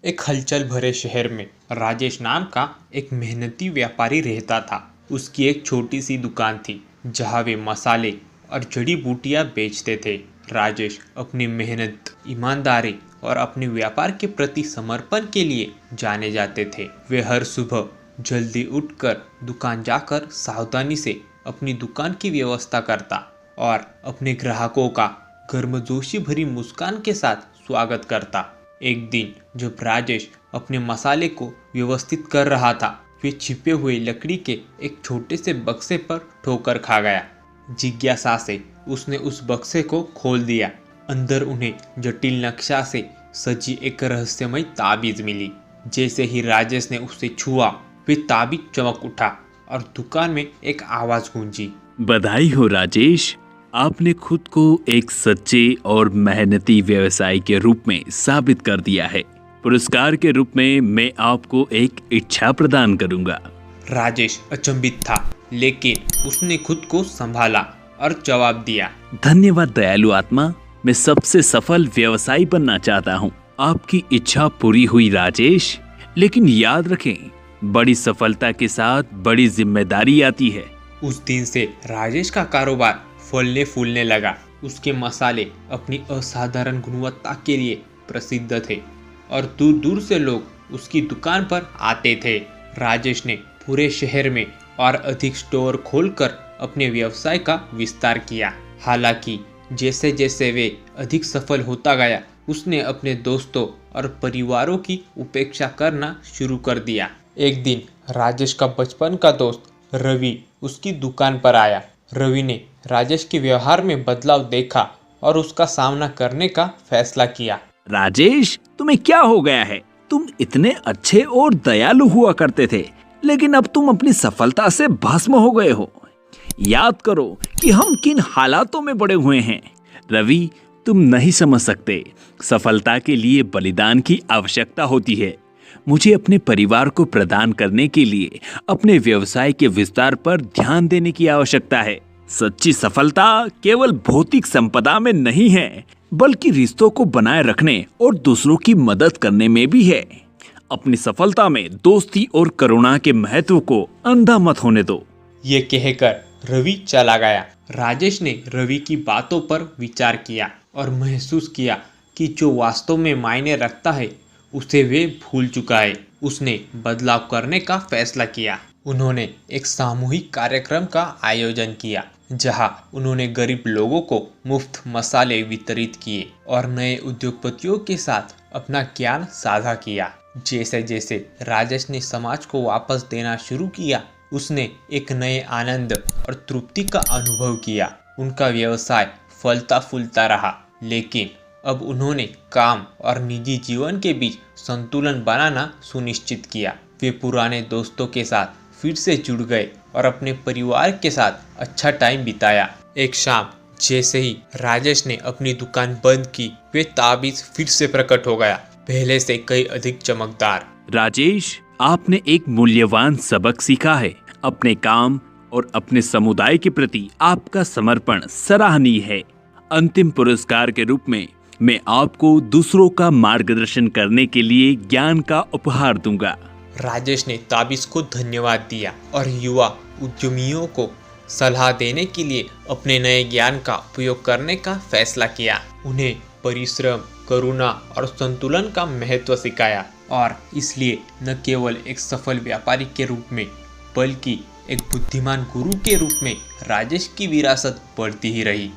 एक हलचल भरे शहर में राजेश नाम का एक मेहनती व्यापारी रहता था। उसकी एक छोटी सी दुकान थी जहाँ वे मसाले और जड़ी बूटियाँ बेचते थे। राजेश अपनी मेहनत, ईमानदारी और अपने व्यापार के प्रति समर्पण के लिए जाने जाते थे। वे हर सुबह जल्दी उठकर दुकान जाकर सावधानी से अपनी दुकान की व्यवस्था करता और अपने ग्राहकों का गर्मजोशी भरी मुस्कान के साथ स्वागत करता। एक दिन जब राजेश अपने मसाले को व्यवस्थित कर रहा था, वे छिपे हुए लकड़ी के एक छोटे से बक्से पर ठोकर खा गया। जिज्ञासा से उसने उस बक्से को खोल दिया। अंदर उन्हें जटिल नक्शा से सजी एक रहस्यमय ताबीज मिली। जैसे ही राजेश ने उसे छुआ, वे ताबीज चमक उठा और दुकान में एक आवाज गूंजी। बधाई हो राजेश, आपने खुद को एक सच्चे और मेहनती व्यवसायी के रूप में साबित कर दिया है। पुरस्कार के रूप में मैं आपको एक इच्छा प्रदान करूंगा। राजेश अचंभित था, लेकिन उसने खुद को संभाला और जवाब दिया। धन्यवाद दयालु आत्मा, मैं सबसे सफल व्यवसायी बनना चाहता हूं। आपकी इच्छा पूरी हुई राजेश, लेकिन याद रखें, बड़ी सफलता के साथ बड़ी जिम्मेदारी आती है। उस दिन से राजेश का कारोबार फलने फूलने लगा। उसके मसाले अपनी असाधारण गुणवत्ता के लिए प्रसिद्ध थे और दूर दूर से लोग उसकी दुकान पर आते थे। राजेश ने पूरे शहर में और अधिक स्टोर खोलकर अपने व्यवसाय का विस्तार किया। हालांकि जैसे जैसे वे अधिक सफल होता गया, उसने अपने दोस्तों और परिवारों की उपेक्षा करना शुरू कर दिया। एक दिन राजेश का बचपन का दोस्त रवि उसकी दुकान पर आया। रवि ने राजेश के व्यवहार में बदलाव देखा और उसका सामना करने का फैसला किया। राजेश, तुम्हें क्या हो गया है? तुम इतने अच्छे और दयालु हुआ करते थे, लेकिन अब तुम अपनी सफलता से भस्म हो गए हो। याद करो कि हम किन हालातों में बड़े हुए हैं। रवि, तुम नहीं समझ सकते, सफलता के लिए बलिदान की आवश्यकता होती है। मुझे अपने परिवार को प्रदान करने के लिए अपने व्यवसाय के विस्तार पर ध्यान देने की आवश्यकता है। सच्ची सफलता केवल भौतिक संपदा में नहीं है, बल्कि रिश्तों को बनाए रखने और दूसरों की मदद करने में भी है। अपनी सफलता में दोस्ती और करुणा के महत्व को अंधा मत होने दो। ये कहकर रवि चला गया। राजेश ने रवि की बातों पर विचार किया और महसूस किया कि जो वास्तव में मायने रखता है उसे वे भूल चुका है। उसने बदलाव करने का फैसला किया। उन्होंने एक सामूहिक कार्यक्रम का आयोजन किया जहां उन्होंने गरीब लोगों को मुफ्त मसाले वितरित किए और नए उद्योगपतियों के साथ अपना ज्ञान साझा किया। जैसे जैसे राजेश ने समाज को वापस देना शुरू किया, उसने एक नए आनंद और तृप्ति का अनुभव किया। उनका व्यवसाय फलता फूलता रहा, लेकिन अब उन्होंने काम और निजी जीवन के बीच संतुलन बनाना सुनिश्चित किया। वे पुराने दोस्तों के साथ फिर से जुड़ गए और अपने परिवार के साथ अच्छा टाइम बिताया। एक शाम जैसे ही राजेश ने अपनी दुकान बंद की, वे ताबीज फिर से प्रकट हो गया, पहले से कई अधिक चमकदार। राजेश, आपने एक मूल्यवान सबक सीखा है। अपने काम और अपने समुदाय के प्रति आपका समर्पण सराहनीय है। अंतिम पुरस्कार के रूप में मैं आपको दूसरों का मार्गदर्शन करने के लिए ज्ञान का उपहार दूंगा। राजेश ने ताबीज को धन्यवाद दिया और युवा उद्यमियों को सलाह देने के लिए अपने नए ज्ञान का उपयोग करने का फैसला किया। उन्हें परिश्रम, करुणा और संतुलन का महत्व सिखाया और इसलिए न केवल एक सफल व्यापारी के रूप में, बल्कि एक बुद्धिमान गुरु के रूप में राजेश की विरासत बढ़ती ही रही।